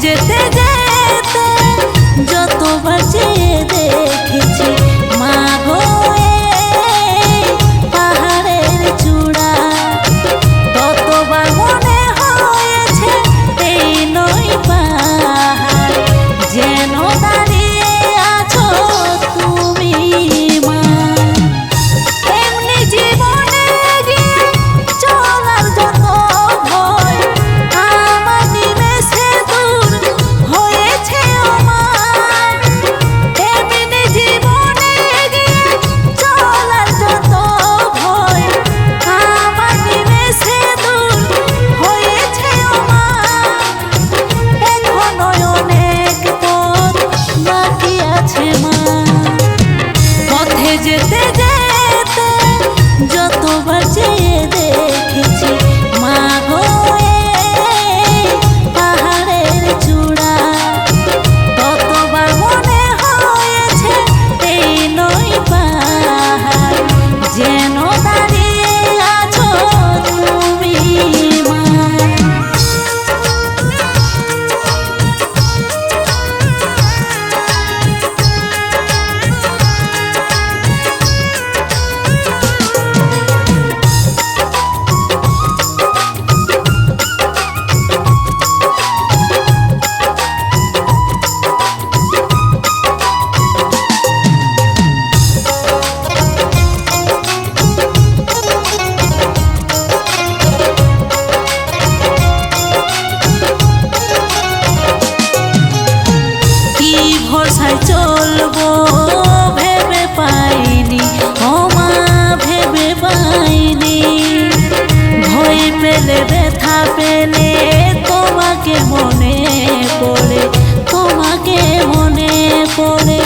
যেতে যেতে যতবার চেয়ে দেখেছি মা গো এই পাহাড়ের চূড়া, ততবার মনে হয়েছে এই নই পাহাড় যেন দাঁড়িয়ে আছো তুমি মা। এমনি জীবনে গিয়ে চলার যত ভয় আমার নিমেষে দূর হয়েছে আমার। এমনি জীবনে গিয়ে চলার যত ভয় আমার নিমেষে দূর হয়েছে আমার। এখনো অনেক পথ বাকি আছে মা, পথে যেতে যেতে যতবার চেয়ে দেখেছি মা গো এই পাহাড়ের চূড়া, ততবার মনে হয়েছে এই নই পাহাড় যেন দাঁড়িয়ে আছো তুমি মা। কি ভরসায় চলবো ভেবে পাইনি ও মা, ভেবে পাইনি। ভয় পেলে ব্যথা পেলে তোমাকে মনে পড়ে, তোমাকে মনে পড়ে।